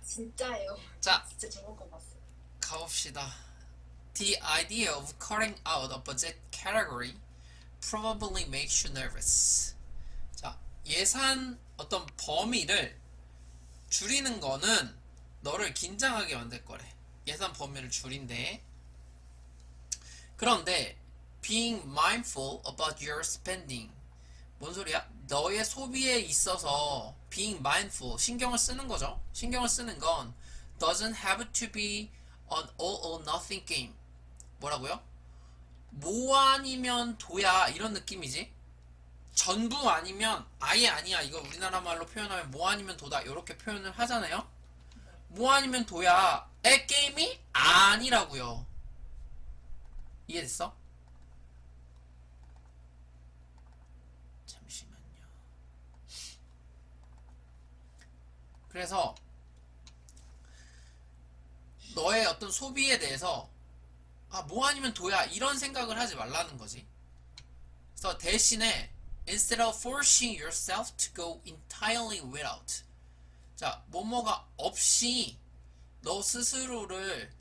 진짜예요. 자, 진짜 저런 거 봤어요. 가봅시다. The idea of cutting out a budget category probably makes you nervous. 자, 예산 어떤 범위를 줄이는 거는 너를 긴장하게 만들 거래. 예산 범위를 줄인대. 그런데 being mindful about your spending. 뭔 소리야? 너의 소비에 있어서 being mindful, 신경을 쓰는 거죠. 신경을 쓰는 건 doesn't have to be an all or nothing game. 뭐라고요? 뭐 아니면 도야 이런 느낌이지. 전부 아니면 아예 아니야. 이거 우리나라 말로 표현하면 뭐 아니면 도다 이렇게 표현을 하잖아요. 뭐 아니면 도야 의 게임이 아니라고요. 이해됐어? 잠시만요. 그래서 너의 어떤 소비에 대해서 뭐 아니면 도야 이런 생각을 하지 말라는 거지. 그래서 대신에 instead of forcing yourself to go entirely without, 자 뭐뭐가 없이 너 스스로를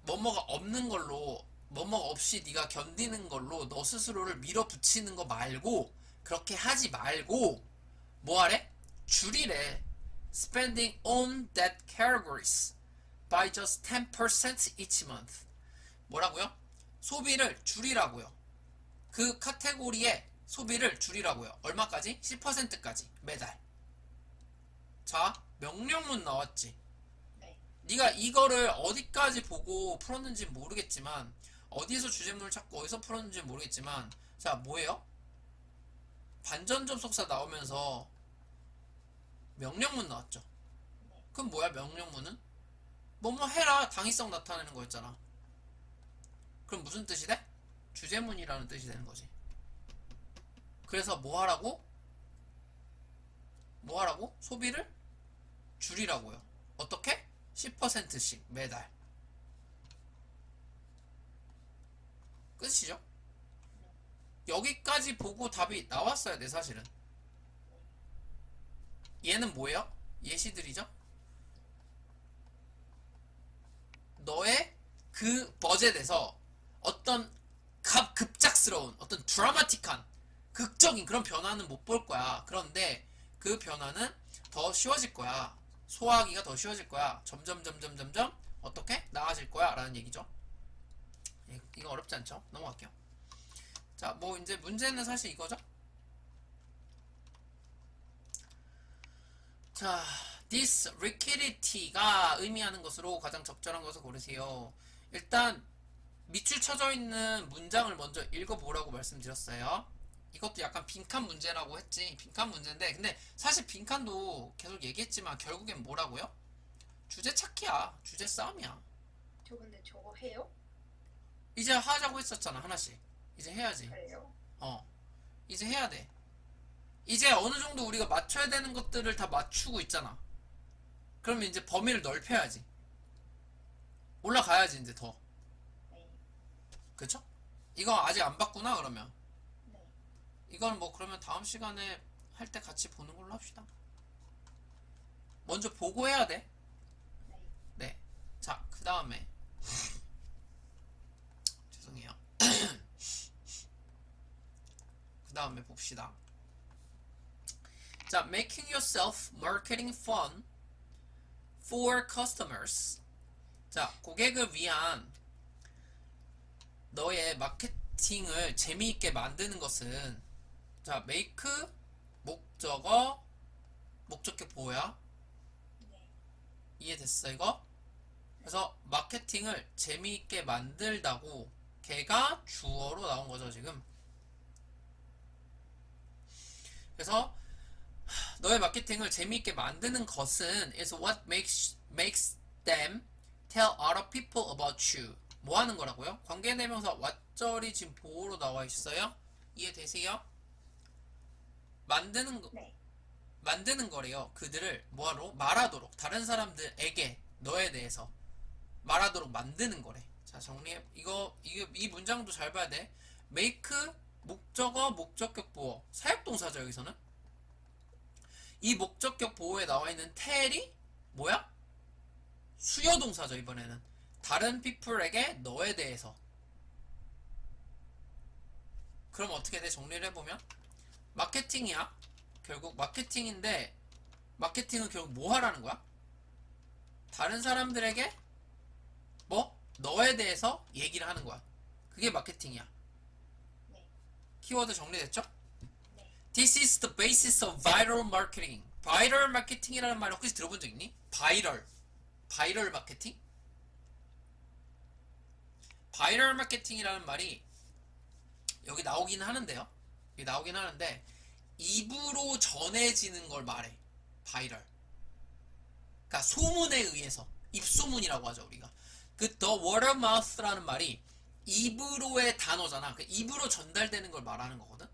뭐뭐가 없는 걸로, 뭐뭐가 없이 네가 견디는 걸로 너 스스로를 밀어붙이는 거 말고, 그렇게 하지 말고 뭐 하래? 줄이래. spending on that categories by just 10% each month. 뭐라고요? 소비를 줄이라고요. 그 카테고리에 소비를 줄이라고요. 얼마까지? 10%까지 매달. 자, 명령문 나왔지. 네. 네가 이거를 어디까지 보고 풀었는지 모르겠지만, 어디에서 주제문을 찾고 어디서 풀었는지 모르겠지만, 자 뭐예요? 반전 접속사 나오면서 명령문 나왔죠. 그럼 뭐야 명령문은? 뭐뭐 해라 당위성 나타내는 거였잖아. 그럼 무슨 뜻이 돼? 주제문이라는 뜻이 되는 거지. 그래서 뭐 하라고? 뭐 하라고? 소비를 줄이라고요. 어떻게? 10%씩 매달. 끝이죠? 여기까지 보고 답이 나왔어야 돼 사실은. 얘는 뭐예요? 예시들이죠? 너의 그 버젯에서 어떤 급작스러운 어떤 드라마틱한 극적인 그런 변화는 못 볼 거야. 그런데 그 변화는 더 쉬워질 거야. 소화하기가 더 쉬워질 거야. 점점 어떻게 나아질 거야 라는 얘기죠. 이거 어렵지 않죠? 넘어갈게요. 자, 뭐 이제 문제는 사실 이거죠. 자, this liquidity가 의미하는 것으로 가장 적절한 것을 고르세요. 일단 밑줄 쳐져 있는 문장을 먼저 읽어보라고 말씀드렸어요. 이것도 약간 빈칸 문제라고 했지. 빈칸 문제인데, 근데 사실 빈칸도 계속 얘기했지만 결국엔 뭐라고요? 주제 찾기야. 주제 싸움이야. 저 근데 저거 해요? 이제 하자고 했었잖아, 하나씩. 이제 해야지. 그래요? 이제 해야 돼. 이제 어느 정도 우리가 맞춰야 되는 것들을 다 맞추고 있잖아. 그러면 이제 범위를 넓혀야지. 올라가야지 이제 더. 네. 그쵸? 이거 아직 안 봤구나 그러면. 네. 이건 뭐 그러면 다음 시간에 할 때 같이 보는 걸로 합시다. 먼저 보고 해야 돼. 네. 네. 자, 그 다음에 죄송해요. 그 다음에 봅시다. 자, making yourself marketing fun for customers. 자, 고객을 위한 너의 마케팅을 재미있게 만드는 것은, 자, make 목적어 목적격 보호야. 네. 이해됐어 이거? 그래서 마케팅을 재미있게 만들다고, 걔가 주어로 나온 거죠 지금. 그래서 너의 마케팅을 재미있게 만드는 것은 is what makes them tell other people about you. 뭐 하는 거라고요? 관계대명사 what절이 지금 보호로 나와 있어요. 이해되세요? 만드는 거, 네. 만드는 거래요. 그들을 뭐하러? 말하도록, 다른 사람들에게 너에 대해서 말하도록 만드는 거래. 자, 정리해. 이 문장도 잘 봐야 돼. make 목적어 목적격 보호 사역동사죠. 여기서는 이 목적격 보호에 나와 있는 tell이 뭐야? 수요 동사죠, 이번에는. 다른 people에게 너에 대해서. 그럼 어떻게 돼? 정리를 해보면 마케팅이야. 결국 마케팅인데 마케팅은 결국 뭐 하라는 거야? 다른 사람들에게 뭐? 너에 대해서 얘기를 하는 거야. 그게 마케팅이야. 네. 키워드 정리됐죠? 네. This is the basis of viral marketing. 바이럴 마케팅이라는 말 혹시 들어본 적 있니? 바이럴 마케팅? 바이럴 마케팅이라는 말이 여기 나오긴 하는데요. 여기 나오긴 하는데 입으로 전해지는 걸 말해. 바이럴. 그러니까 소문에 의해서 입소문이라고 하죠 우리가. 그 the word of mouth라는 말이 입으로의 단어잖아. 그 입으로 전달되는 걸 말하는 거거든.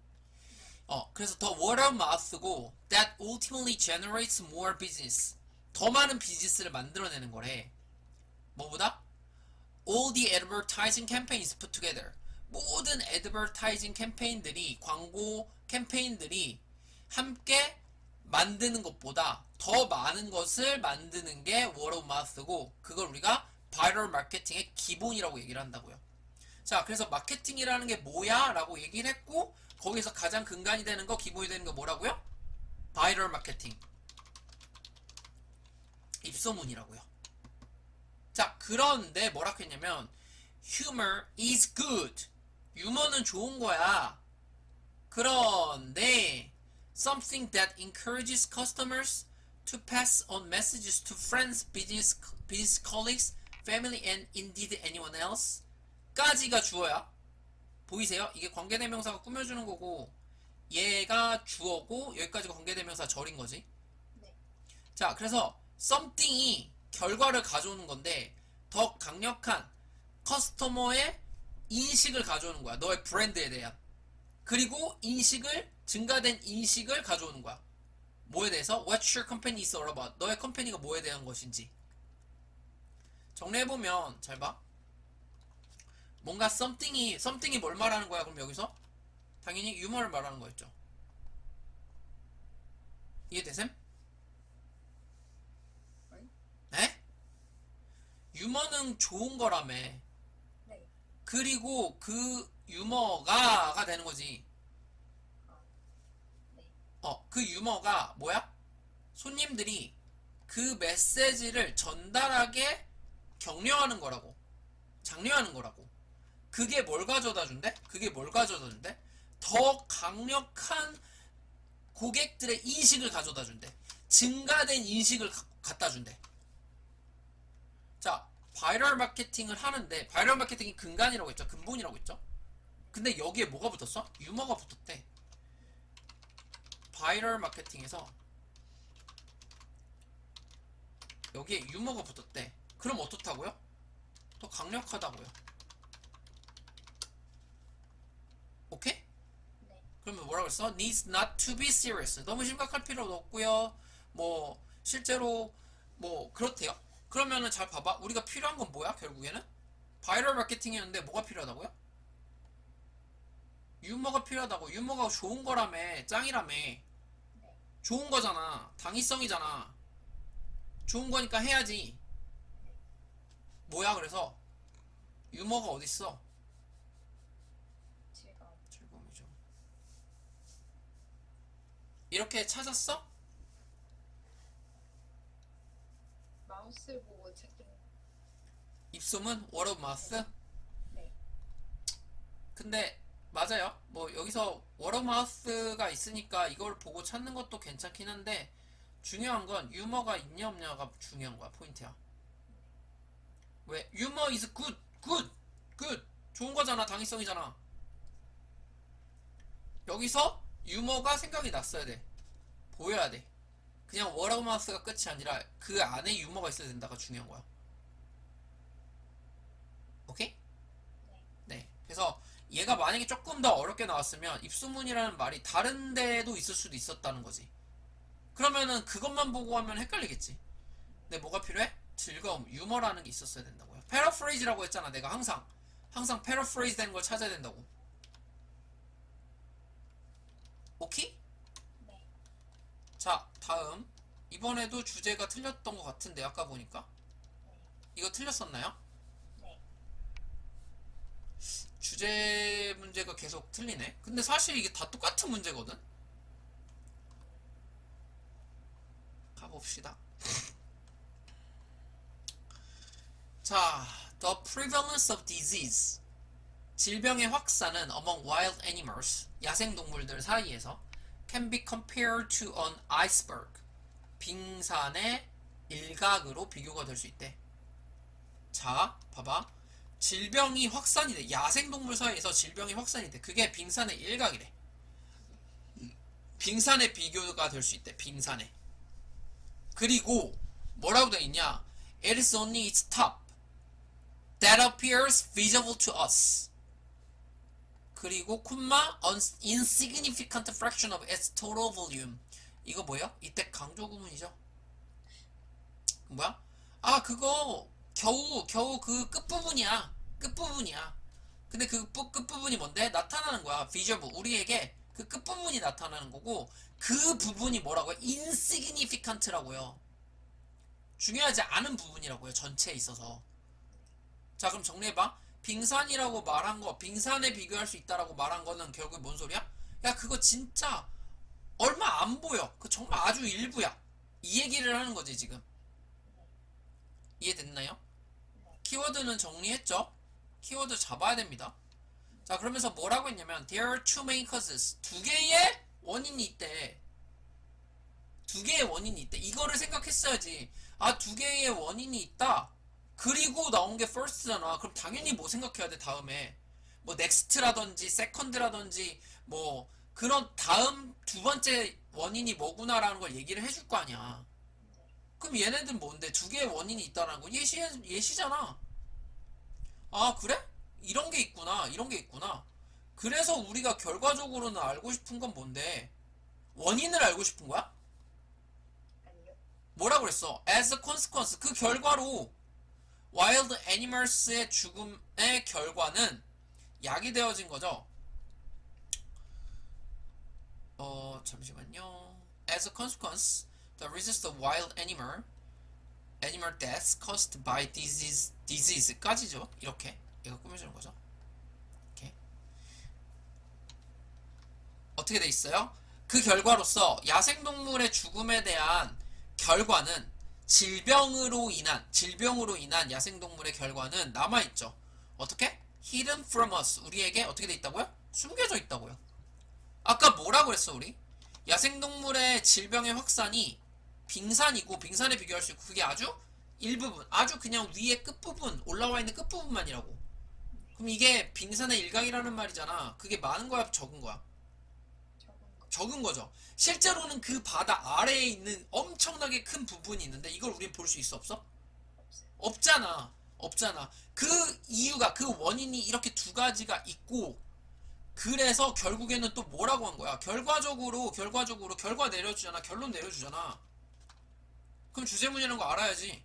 그래서 the word of mouth고 that ultimately generates more business. 더 많은 비즈니스를 만들어내는 거래. 뭐보다? All the advertising campaigns put together. 모든 advertising 캠페인들이 광고 캠페인들이 함께 만드는 것보다 더 많은 것을 만드는 게 word of mouth고 그걸 우리가 viral 마케팅의 기본이라고 얘기를 한다고요. 자, 그래서 마케팅이라는 게 뭐야? 라고 얘기를 했고 거기서 가장 근간이 되는 거, 기본이 되는 거 뭐라고요? viral 마케팅. 입소문이라고요. 자, 그런데 뭐라고 했냐면 humor is good. 유머는 좋은 거야. 그런데 something that encourages customers to pass on messages to friends, business colleagues, family, and indeed anyone else 까지가 주어야. 보이세요? 이게 관계대명사가 꾸며주는 거고 얘가 주어고 여기까지가 관계대명사 절인 거지. 네. 자, 그래서 something이 결과를 가져오는 건데 더 강력한 커스터머의 인식을 가져오는 거야. 너의 브랜드에 대한. 그리고 증가된 인식을 가져오는 거야. 뭐에 대해서? What your company is all about. 너의 컴퍼니가 뭐에 대한 것인지. 정리해보면 잘 봐. 뭔가 something이 뭘 말하는 거야? 그럼 여기서 당연히 유머를 말하는 거였죠. 이해되셈? 에? 유머는 좋은 거라며. 네. 그리고 그 유머가 되는 거지. 네. 그 유머가 뭐야? 손님들이 그 메시지를 전달하게 격려하는 거라고. 장려하는 거라고. 그게 뭘 가져다 준대? 더 강력한 고객들의 인식을 가져다 준대. 증가된 인식을 갖다 준대. 자, 바이럴 마케팅을 하는데 바이럴 마케팅이 근간이라고 했죠. 근본이라고 했죠. 근데 여기에 뭐가 붙었어? 유머가 붙었대. 바이럴 마케팅에서 여기에 유머가 붙었대. 그럼 어떻다고요? 더 강력하다고요. 오케이? 네. 그러면 뭐라고 했어? Needs not to be serious. 너무 심각할 필요도 없고요. 뭐 실제로 뭐 그렇대요. 그러면은 잘 봐봐. 우리가 필요한 건 뭐야? 결국에는 바이럴 마케팅이었는데 뭐가 필요하다고요? 유머가 필요하다고. 유머가 좋은 거라며. 짱이라며. 네. 좋은 거잖아. 당위성이잖아. 좋은 거니까 해야지. 뭐야 그래서 유머가 어딨어? 즐거움. 즐거움이죠. 이렇게 찾았어? 마우스 보고 찾긴. 입소문? word of mouth? 네. 근데 맞아요. 뭐 여기서 word of mouth가 있으니까 이걸 보고 찾는 것도 괜찮긴 한데 중요한 건 유머가 있냐 없냐가 중요한 거야. 포인트야. 왜? 유머 is good. 좋은 거잖아. 당위성이잖아. 여기서 유머가 생각이 났어야 돼. 보여야 돼. 그냥 word of mouth가 끝이 아니라 그 안에 유머가 있어야 된다가 중요한 거야. 오케이? 네. 그래서 얘가 만약에 조금 더 어렵게 나왔으면 입소문이라는 말이 다른 데도 있을 수도 있었다는 거지. 그러면은 그것만 보고 하면 헷갈리겠지. 근데 뭐가 필요해? 즐거움, 유머라는 게 있었어야 된다고요. 패러프레이즈라고 했잖아. 내가 항상 패러프레이즈 되는 걸 찾아야 된다고. 오케이? 네. 자, 다음 이번에도 주제가 틀렸던 것 같은데 아까 보니까 이거 틀렸었나요? 네. 주제 문제가 계속 틀리네. 근데 사실 이게 다 똑같은 문제거든. 가봅시다. 자, the prevalence of disease. 질병의 확산은 among wild animals, 야생동물들 사이에서 can be compared to an iceberg. 빙산의 일각으로 비교가 될 수 있대. 자, 봐봐. 질병이 확산이 돼. 야생동물 사이에서 질병이 확산이 돼. 그게 빙산의 일각이래. 빙산에 비교가 될 수 있대. 빙산에. 그리고 뭐라고 돼 있냐? It is only its top that appears visible to us. 그리고 콤마 an insignificant fraction of its total volume. 이거 뭐야? 이때 강조 구문이죠. 뭐야? 아 그거 겨우 그 끝부분이야. 끝부분이야. 근데 그 끝부분이 뭔데? 나타나는 거야. visible. 우리에게 그 끝부분이 나타나는 거고 그 부분이 뭐라고요? insignificant라고요. 중요하지 않은 부분이라고요. 전체에 있어서. 자 그럼 정리해봐. 빙산이라고 말한 거, 빙산에 비교할 수 있다라고 말한 거는 결국 뭔 소리야? 야 그거 진짜 얼마 안 보여. 그 정말 아주 일부야. 이 얘기를 하는 거지 지금. 이해됐나요? 키워드는 정리했죠? 키워드 잡아야 됩니다. 자 그러면서 뭐라고 했냐면 There are two main causes. 두 개의 원인이 있대. 두 개의 원인이 있대. 이거를 생각했어야지. 아 두 개의 원인이 있다. 그리고 나온 게 first잖아. 그럼 당연히 뭐 생각해야 돼 다음에. 뭐 next라든지 second라든지 뭐 그런 다음 두 번째 원인이 뭐구나라는 걸 얘기를 해줄 거 아니야. 그럼 얘네들 뭔데? 두 개의 원인이 있다라는 거 예시잖아. 아 그래? 이런 게 있구나. 이런 게 있구나. 그래서 우리가 결과적으로는 알고 싶은 건 뭔데? 원인을 알고 싶은 거야? 아니요. 뭐라 그랬어? As a consequence. 그 결과로 wild animals의 죽음의 결과는 약이 되어진 거죠. 잠시만요. As a consequence, the results of wild animal deaths caused by disease까지죠. 이렇게 얘가 꾸며주는 거죠. 이렇게 어떻게 돼 있어요? 그 결과로서 야생동물의 죽음에 대한 결과는 질병으로 인한 야생동물의 결과는 남아있죠. 어떻게? Hidden from us. 우리에게 어떻게 돼 있다고요? 숨겨져 있다고요. 아까 뭐라고 했어 우리? 야생동물의 질병의 확산이 빙산이고 빙산에 비교할 수 있고 그게 아주 일부분 아주 그냥 위에 끝부분 올라와 있는 끝부분만이라고. 그럼 이게 빙산의 일각이라는 말이잖아. 그게 많은 거야 적은 거야? 적은 거. 적은 거죠. 실제로는 그 바다 아래에 있는 엄청나게 큰 부분이 있는데 이걸 우린 볼 수 있어 없어? 없어요. 없잖아. 그 이유가 그 원인이 이렇게 두 가지가 있고 그래서 결국에는 또 뭐라고 한 거야? 결과적으로 결과 내려주잖아. 결론 내려주잖아. 그럼 주제문이라는 거 알아야지.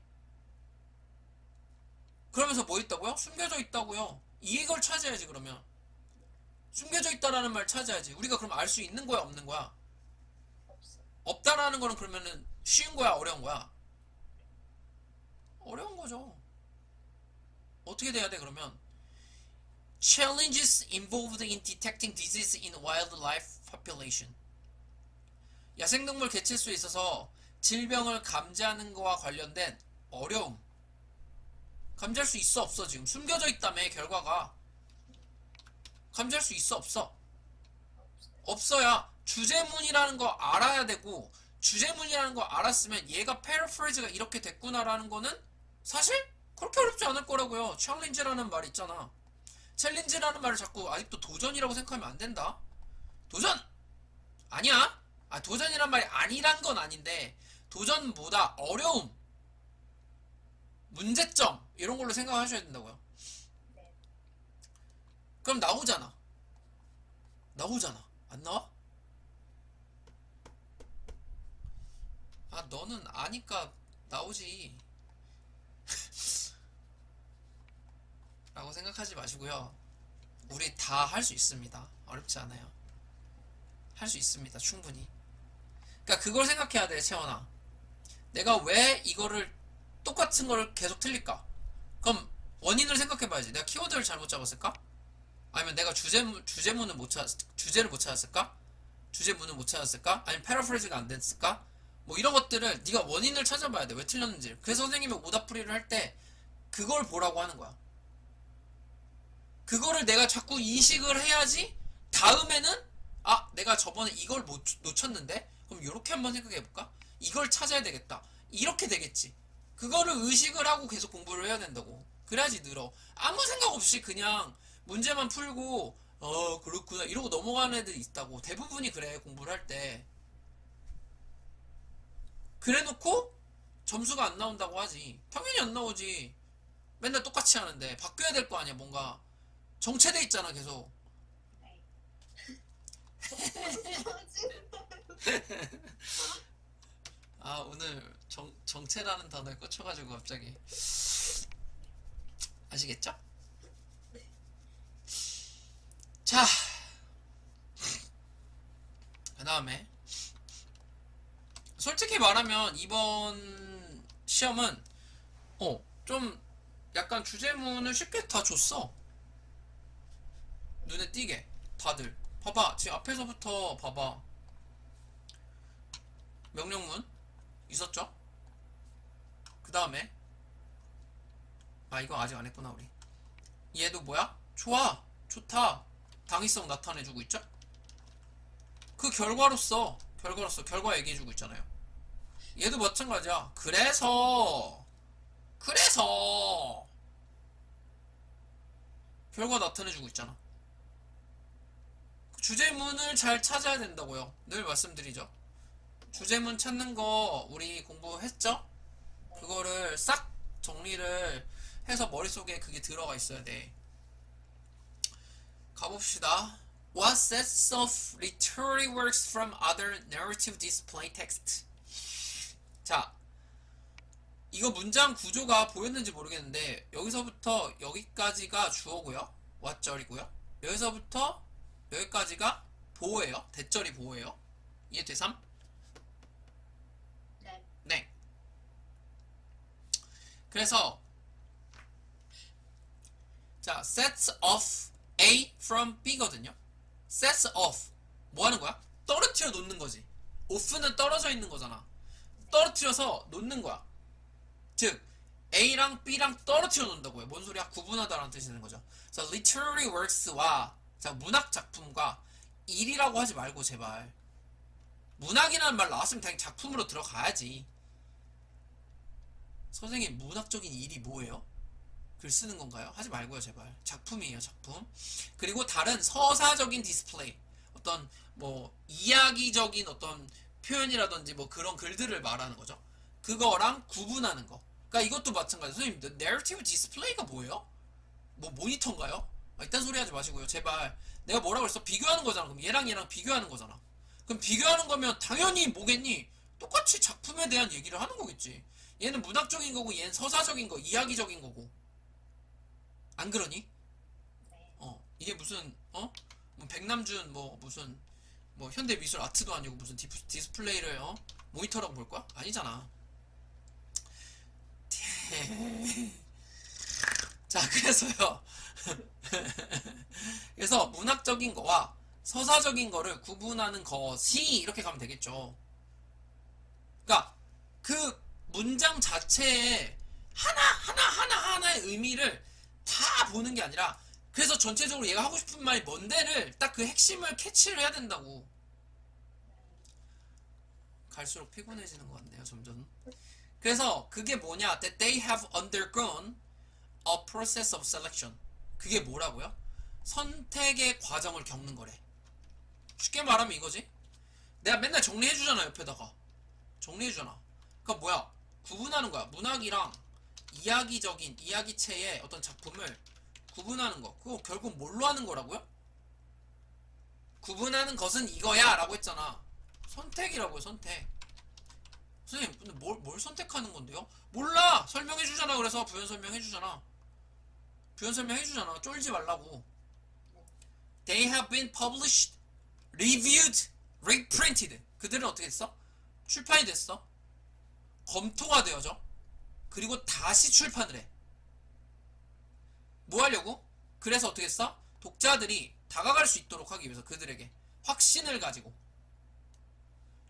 그러면서 뭐 있다고요? 숨겨져 있다고요. 이걸 찾아야지 그러면. 숨겨져 있다라는 말 찾아야지. 우리가 그럼 알 수 있는 거야 없는 거야? 없어요. 없다라는 거는 그러면은 쉬운 거야 어려운 거야? 어려운 거죠. 어떻게 돼야 돼 그러면? Challenges involved in detecting disease in wildlife population. 야생동물 개체수에 있어서 질병을 감지하는 거와 관련된 어려움. 감지할 수 있어 없어 지금? 숨겨져 있다며 결과가. 감지할 수 있어 없어? 없어요. 없어야 주제문이라는 거 알아야 되고 주제문이라는 거 알았으면 얘가 패러프레이즈가 이렇게 됐구나라는 거는 사실 그렇게 어렵지 않을 거라고요. 챌린지라는 말 있잖아. 챌린지라는 말을 자꾸 아직도 도전이라고 생각하면 안 된다. 도전! 아니야. 도전이란 말이 아니란 건 아닌데 도전보다 어려움, 문제점 이런 걸로 생각하셔야 된다고요. 네. 그럼 나오잖아. 안 나와? 너는 아니까 나오지 라고 생각하지 마시고요. 우리 다 할 수 있습니다. 어렵지 않아요. 할 수 있습니다. 충분히. 그러니까 그걸 생각해야 돼 채원아. 내가 왜 이거를 똑같은 거를 계속 틀릴까? 그럼 원인을 생각해봐야지. 내가 키워드를 잘못 잡았을까? 아니면 내가 주제문을 못 주제를 못 찾았을까? 주제문을 못 찾았을까? 아니면 패러프레이즈가 안 됐을까? 뭐 이런 것들을 네가 원인을 찾아봐야 돼. 왜 틀렸는지. 그래서 선생님이 오답풀이를 할 때 그걸 보라고 하는 거야. 그거를 내가 자꾸 인식을 해야지 다음에는 내가 저번에 이걸 놓쳤는데 그럼 이렇게 한번 생각해볼까? 이걸 찾아야 되겠다. 이렇게 되겠지. 그거를 의식을 하고 계속 공부를 해야 된다고. 그래야지 늘어. 아무 생각 없이 그냥 문제만 풀고 그렇구나 이러고 넘어가는 애들이 있다고. 대부분이 그래 공부를 할 때. 그래놓고 점수가 안 나온다고 하지. 당연히 안 나오지. 맨날 똑같이 하는데 바뀌어야 될 거 아니야. 뭔가 정체돼 있잖아 계속. 네. 오늘 정체라는 단어에 꽂혀가지고 갑자기. 아시겠죠? 자, 그 다음에 솔직히 말하면 이번 시험은 좀 약간 주제문을 쉽게 다 줬어. 눈에 띄게 다들 봐봐. 지금 앞에서부터 봐봐. 명령문 있었죠? 그 다음에 이거 아직 안 했구나 우리. 얘도 뭐야? 좋아, 좋다, 당위성 나타내주고 있죠? 그 결과로서 결과 얘기해주고 있잖아요. 얘도 마찬가지야. 그래서 결과 나타내주고 있잖아. 주제문을 잘 찾아야 된다고요. 늘 말씀드리죠. 주제문 찾는 거 우리 공부했죠? 그거를 싹 정리를 해서 머릿속에 그게 들어가 있어야 돼. 가봅시다. What sets of literary works from other narrative display text? 자, 이거 문장 구조가 보였는지 모르겠는데 여기서부터 여기까지가 주어고요. 왓절이고요. 여기서부터 여기까지가 보호예요. 대절이 보호예요. 이해되삼? 네. 네. 그래서 자, sets of A from B거든요. sets of 뭐 하는 거야? 떨어뜨려 놓는 거지. off는 떨어져 있는 거잖아. 떨어뜨려서 놓는 거야. 즉 A랑 B랑 떨어뜨려 놓는다고요. 뭔 소리야? 구분하다라는 뜻이 되는 거죠. 자, literary works와 문학 작품과 일이라고 하지 말고 제발. 문학이라는 말 나왔으면 당연히 작품으로 들어가야지. 선생님, 문학적인 일이 뭐예요? 글 쓰는 건가요? 하지 말고요, 제발. 작품이에요, 작품. 그리고 다른 서사적인 디스플레이, 어떤 뭐 이야기적인 어떤 표현이라든지 뭐 그런 글들을 말하는 거죠. 그거랑 구분하는 거. 그러니까 이것도 마찬가지. 선생님, narrative display가 뭐예요? 뭐 모니터인가요? 이딴 소리 하지 마시고요, 제발. 내가 뭐라고 했어? 비교하는 거잖아. 그럼 얘랑 비교하는 거잖아. 그럼 비교하는 거면 당연히 뭐겠니? 똑같이 작품에 대한 얘기를 하는 거겠지. 얘는 문학적인 거고 얘는 서사적인 거, 이야기적인 거고. 안 그러니? 네. 이게 무슨 뭐 백남준 뭐 무슨 뭐 현대 미술 아트도 아니고 무슨 디스플레이를 모니터라고 볼 거야? 아니잖아. 자, 그래서요. 그래서 문학적인 거와 서사적인 거를 구분하는 것이 이렇게 가면 되겠죠. 그러니까 그 문장 자체에 하나의 의미를 다 보는 게 아니라 그래서 전체적으로 얘가 하고 싶은 말이 뭔데를 딱 그 핵심을 캐치를 해야 된다고. 갈수록 피곤해지는 것 같네요, 점점. 그래서 그게 뭐냐? That they have undergone a process of selection. 그게 뭐라고요? 선택의 과정을 겪는 거래. 쉽게 말하면 이거지. 내가 맨날 정리해주잖아, 옆에다가. 정리해주잖아. 그니까 뭐야? 구분하는 거야. 문학이랑 이야기적인 이야기체의 어떤 작품을 구분하는 거. 그거 결국 뭘로 하는 거라고요? 구분하는 것은 이거야 라고 했잖아. 선택이라고요, 선택. 선생님, 근데 뭘 선택하는 건데요? 몰라! 설명해주잖아. 그래서 부연 설명해주잖아. 부연 설명해주잖아. 쫄지 말라고. They have been published, reviewed, reprinted. 그들은 어떻게 됐어? 출판이 됐어. 검토가 되어져. 그리고 다시 출판을 해. 뭐 하려고? 그래서 어떻게 했어? 독자들이 다가갈 수 있도록 하기 위해서 그들에게 확신을 가지고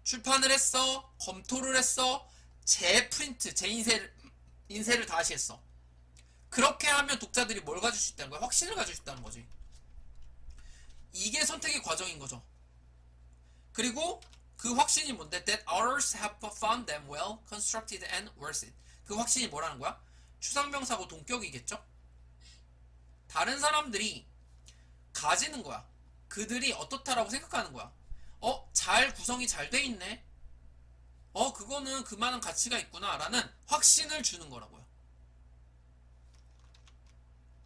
출판을 했어. 검토를 했어. 재프린트, 인쇄를 다시 했어. 그렇게 하면 독자들이 뭘 가질 수 있다는 거야? 확신을 가질 수 있다는 거지. 이게 선택의 과정인 거죠. 그리고 그 확신이 뭔데? That others have found them well constructed and worth it. 그 확신이 뭐라는 거야? 추상명사고 동격이겠죠? 다른 사람들이 가지는 거야. 그들이 어떻다라고 생각하는 거야. 잘 구성이 잘 돼 있네. 그거는 그만한 가치가 있구나 라는 확신을 주는 거라고요.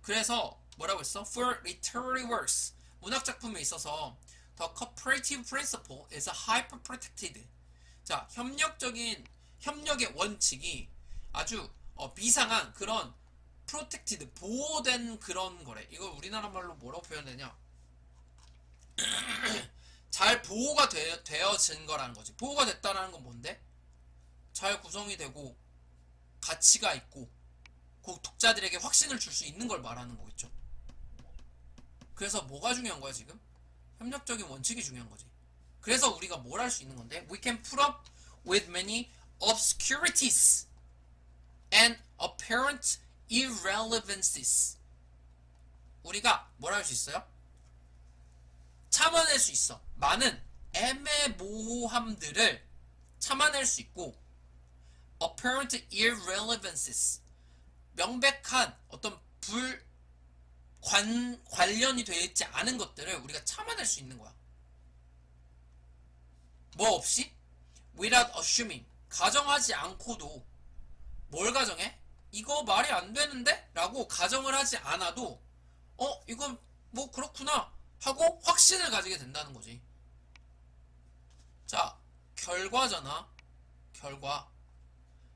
그래서 뭐라고 했어? For literary works, 문학작품에 있어서 The cooperative principle is hyper-protected. 자, 협력의 원칙이 아주 비상한 그런 protected, 보호된 그런 거래. 이걸 우리나라 말로 뭐라고 표현되냐? 잘 보호가 되어진 거라는 거지. 보호가 됐다라는 건 뭔데? 잘 구성이 되고 가치가 있고 그 독자들에게 확신을 줄 수 있는 걸 말하는 거겠죠. 그래서 뭐가 중요한 거야 지금? 협력적인 원칙이 중요한 거지. 그래서 우리가 뭘 할 수 있는 건데? We can put up with many obscurities and apparent irrelevancies. 우리가 뭘 할 수 있어요? 참아낼 수 있어. 많은 애매모호함들을 참아낼 수 있고 apparent irrelevancies, 명백한 어떤 관련이 되어 있지 않은 것들을 우리가 참아낼 수 있는 거야. 뭐 없이? Without assuming, 가정하지 않고도. 뭘 가정해? 이거 말이 안 되는데? 라고 가정을 하지 않아도 이건 뭐 그렇구나 하고 확신을 가지게 된다는 거지. 자, 결과잖아. 결과.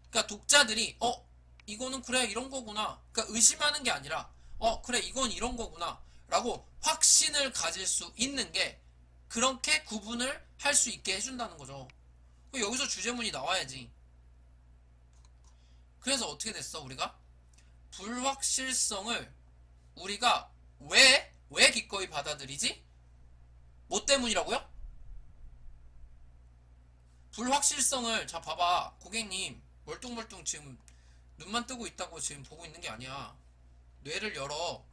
그러니까 독자들이 이거는 그래 이런 거구나. 그러니까 의심하는 게 아니라 그래 이건 이런 거구나 라고 확신을 가질 수 있는 게 그렇게 구분을 할 수 있게 해준다는 거죠. 여기서 주제문이 나와야지. 그래서 어떻게 됐어? 우리가 불확실성을 우리가 왜 기꺼이 받아들이지? 뭐 때문이라고요? 불확실성을, 자 봐봐 고객님, 멀뚱멀뚱 지금 눈만 뜨고 있다고 지금 보고 있는 게 아니야. 뇌를 열어.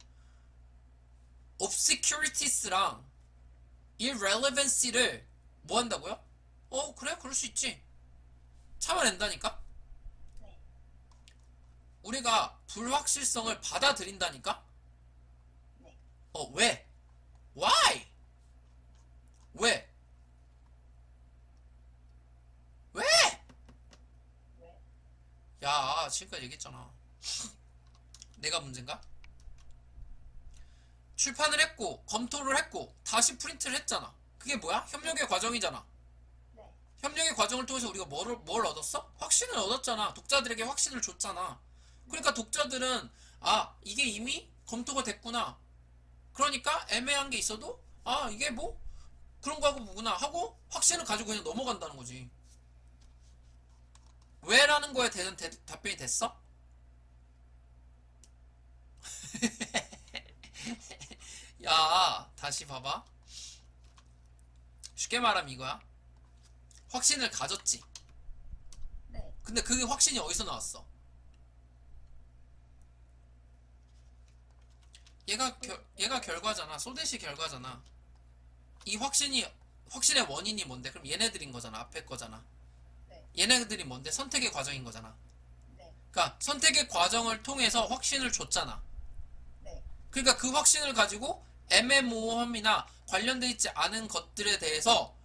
obscurities랑 irrelevancy를 뭐 한다고요? 그래 그럴 수 있지. 참아낸다니까. 네. 우리가 불확실성을 받아들인다니까. 네. 왜? Why? 왜? 왜? 왜? 야, 지금까지 얘기했잖아. 내가 문제인가? 출판을 했고 검토를 했고 다시 프린트를 했잖아. 그게 뭐야? 협력의 과정이잖아. 네. 협력의 과정을 통해서 우리가 뭘 얻었어? 확신을 얻었잖아. 독자들에게 확신을 줬잖아. 그러니까 독자들은 이게 이미 검토가 됐구나. 그러니까 애매한 게 있어도 이게 뭐 그런 거하고 뭐구나 하고 확신을 가지고 그냥 넘어간다는 거지. 왜라는 거에 대한 답변이 됐어? 야, 다시 봐봐. 쉽게 말하면 이거야. 확신을 가졌지. 네. 근데 그 확신이 어디서 나왔어? 얘가 결과잖아. 소댓이 결과잖아. 이 확신의 원인이 뭔데? 그럼 얘네들인 거잖아. 앞에 거잖아. 네. 얘네들이 뭔데? 선택의 과정인 거잖아. 네. 그러니까 선택의 과정을 통해서 확신을 줬잖아. 네. 그러니까 그 확신을 가지고 애매모호함이나 관련돼 있지 않은 것들에 대해서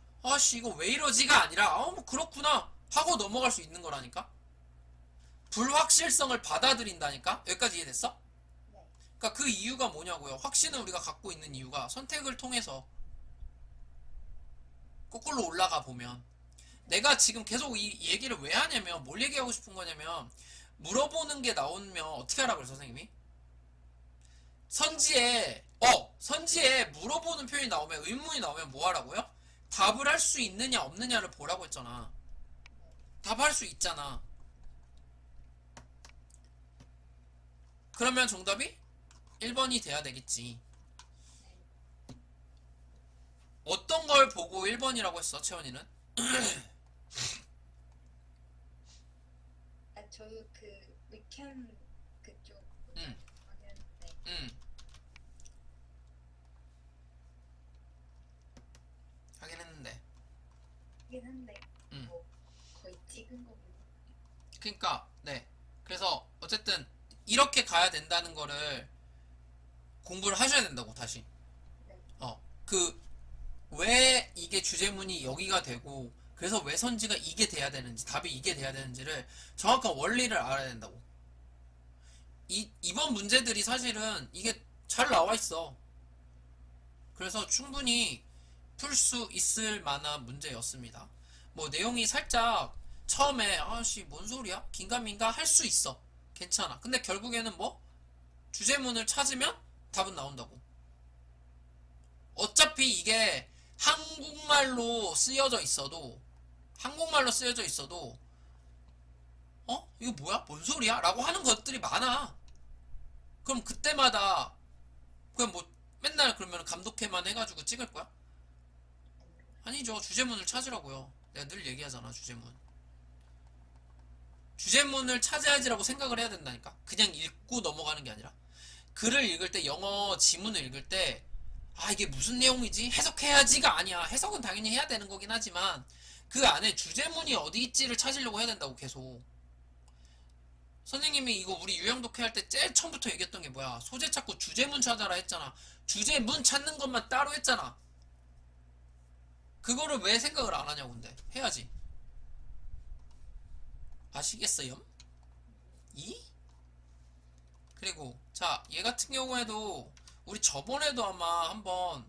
이거 왜 이러지가 아니라 뭐 그렇구나 하고 넘어갈 수 있는 거라니까. 불확실성을 받아들인다니까. 여기까지 이해됐어? 네. 그러니까 그 이유가 뭐냐고요. 확신을 우리가 갖고 있는 이유가 선택을 통해서 거꾸로 올라가 보면, 내가 지금 계속 이 얘기를 왜 하냐면 뭘 얘기하고 싶은 거냐면, 물어보는 게 나오면 어떻게 하라고 그래요 선생님이? 선지에 물어보는 표현이 나오면, 의문이 나오면 뭐 하라고요? 답을 할 수 있느냐 없느냐를 보라고 했잖아. 답할 수 있잖아. 그러면 정답이 1번이 돼야 되겠지. 어떤 걸 보고 1번이라고 했어, 채원이는? 아, 저도 그 위켄 그쪽 응, 확인했는데 응. 하긴 했는데. 하긴 한데 응. 뭐 거의 찍은 거 보고 그니까, 네. 그래서, 어쨌든, 이렇게 가야 된다는 거를 공부를 하셔야 된다고, 다시. 네. 왜 이게 주제문이 여기가 되고, 그래서 왜 선지가 이게 돼야 되는지, 답이 이게 돼야 되는지를 정확한 원리를 알아야 된다고. 이번 문제들이 사실은 이게 잘 나와 있어. 그래서 충분히 풀 수 있을 만한 문제였습니다. 뭐 내용이 살짝 처음에 아씨 뭔 소리야? 긴가민가 할 수 있어. 괜찮아. 근데 결국에는 뭐 주제문을 찾으면 답은 나온다고. 어차피 이게 한국말로 쓰여져 있어도 이거 뭐야? 뭔 소리야? 라고 하는 것들이 많아. 그럼 그때마다 그냥 뭐 맨날 그러면 감독회만 해가지고 찍을 거야? 아니죠. 주제문을 찾으라고요. 내가 늘 얘기하잖아, 주제문. 주제문을 찾아야지라고 생각을 해야 된다니까. 그냥 읽고 넘어가는 게 아니라. 글을 읽을 때, 영어 지문을 읽을 때, 이게 무슨 내용이지? 해석해야지가 아니야. 해석은 당연히 해야 되는 거긴 하지만, 그 안에 주제문이 어디 있지를 찾으려고 해야 된다고, 계속. 선생님이 이거 우리 유형독해 할 때 제일 처음부터 얘기했던 게 뭐야? 소재 찾고 주제문 찾아라 했잖아. 주제문 찾는 것만 따로 했잖아. 그거를 왜 생각을 안 하냐고, 근데. 해야지. 아시겠어요? 그리고, 자, 얘 같은 경우에도, 우리 저번에도 아마 한번,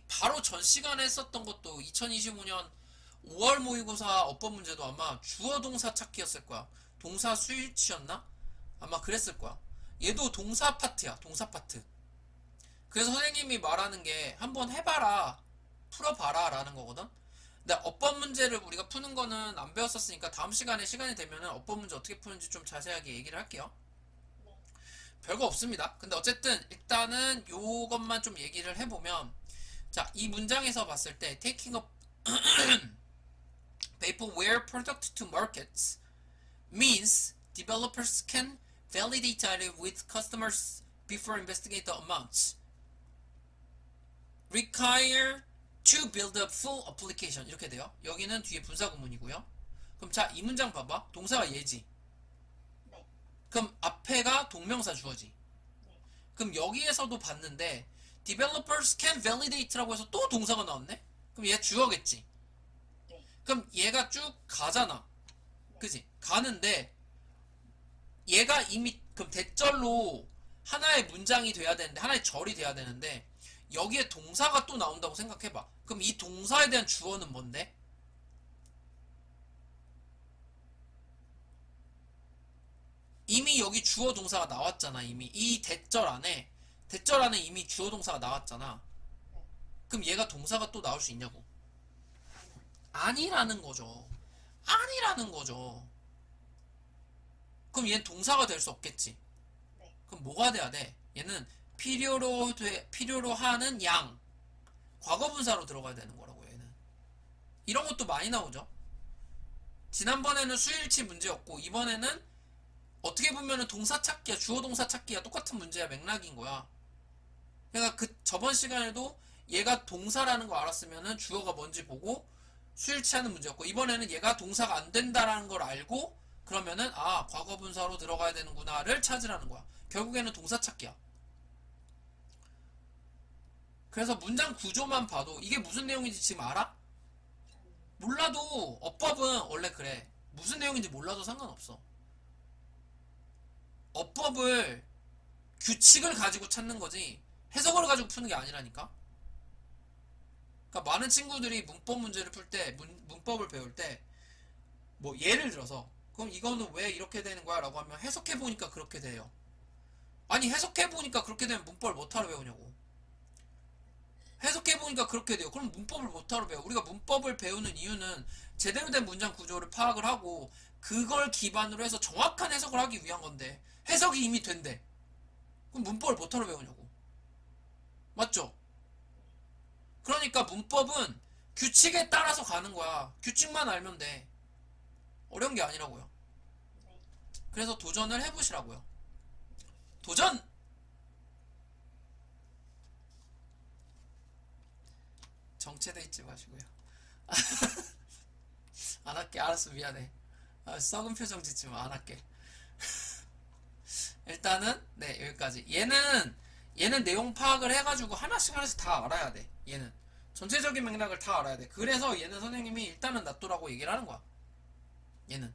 바로 전 시간에 했었던 것도 2025년 5월 모의고사 어법 문제도 아마 주어 동사 찾기였을 거야. 동사 수일치였나? 아마 그랬을 거야. 얘도 동사 파트야, 동사 파트. 그래서 선생님이 말하는 게 한번 해봐라, 풀어봐라 라는 거거든. 근데 어법 문제를 우리가 푸는 거는 안 배웠었으니까 다음 시간에 시간이 되면은 어법 문제 어떻게 푸는지 좀 자세하게 얘기를 할게요. 별거 없습니다. 근데 어쨌든 일단은 요것만 좀 얘기를 해보면, 자, 이 문장에서 봤을 때 taking a vaporware product to markets means developers can validate it with customers before investigate the amounts require to build a full application. 이렇게 돼요. 여기는 뒤에 분사구문이고요. 그럼 자, 이 문장 봐봐. 동사가 얘지. 네. 그럼 앞에가 동명사 주어지. 네. 그럼 여기에서도 봤는데 developers can validate라고 해서 또 동사가 나왔네? 그럼 얘 주어겠지. 네. 그럼 얘가 쭉 가잖아. 네. 그지? 가는데 얘가 이미 그럼 대절로 하나의 문장이 돼야 되는데, 하나의 절이 돼야 되는데, 여기에 동사가 또 나온다고 생각해봐. 그럼 이 동사에 대한 주어는 뭔데? 이미 여기 주어 동사가 나왔잖아. 이미 이 대절 안에 이미 주어 동사가 나왔잖아. 네. 그럼 얘가 동사가 또 나올 수 있냐고. 아니라는 거죠. 아니라는 거죠. 그럼 얘는 동사가 될 수 없겠지. 네. 그럼 뭐가 돼야 돼? 얘는 필요로 하는 양, 과거분사로 들어가야 되는 거라고. 얘는 이런 것도 많이 나오죠. 지난번에는 수일치 문제였고, 이번에는 어떻게 보면은 동사 찾기야, 주어 동사 찾기야 똑같은 문제야. 맥락인 거야. 그러니까 그 저번 시간에도 얘가 동사라는 거 알았으면은 주어가 뭔지 보고 수일치하는 문제였고, 이번에는 얘가 동사가 안 된다라는 걸 알고, 그러면은 과거분사로 들어가야 되는구나를 찾으라는 거야. 결국에는 동사 찾기야. 그래서 문장 구조만 봐도 이게 무슨 내용인지 지금 알아? 몰라도 어법은 원래 그래. 무슨 내용인지 몰라도 상관없어. 어법을 규칙을 가지고 찾는 거지 해석을 가지고 푸는 게 아니라니까. 그러니까 많은 친구들이 문법 문제를 풀 때, 문법을 배울 때 뭐 예를 들어서 그럼 이거는 왜 이렇게 되는 거야? 라고 하면 해석해보니까 그렇게 돼요. 아니 해석해보니까 그렇게 되면 문법을 못하러 배우냐고. 해석해보니까 그렇게 돼요. 그럼 문법을 못하러 배워. 우리가 문법을 배우는 이유는 제대로 된 문장 구조를 파악을 하고 그걸 기반으로 해서 정확한 해석을 하기 위한 건데, 해석이 이미 된대. 그럼 문법을 뭐하러 배우냐고. 맞죠? 그러니까 문법은 규칙에 따라서 가는 거야. 규칙만 알면 돼. 어려운 게 아니라고요. 네. 그래서 도전을 해보시라고요. 도전! 정체돼 있지 마시고요. 안 할게. 알았어. 미안해. 썩은 표정 짓지 마. 안 할게. 일단은 네, 여기까지. 얘는 내용 파악을 해가지고 하나씩 다 알아야 돼. 얘는 전체적인 맥락을 다 알아야 돼. 그래서 얘는 선생님이 일단은 놔두라고 얘기를 하는 거야. 얘는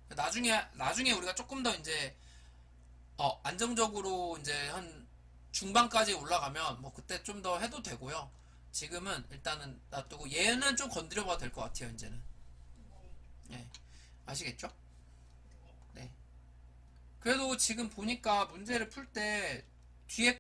나중에 우리가 조금 더 이제 안정적으로 이제 한 중반까지 올라가면 뭐 그때 좀 더 해도 되고요. 지금은 일단은 놔두고 얘는 좀 건드려봐도 될 것 같아요. 이제는. 네. 예, 아시겠죠? 네. 네. 그래도 지금 보니까 문제를 풀 때 뒤에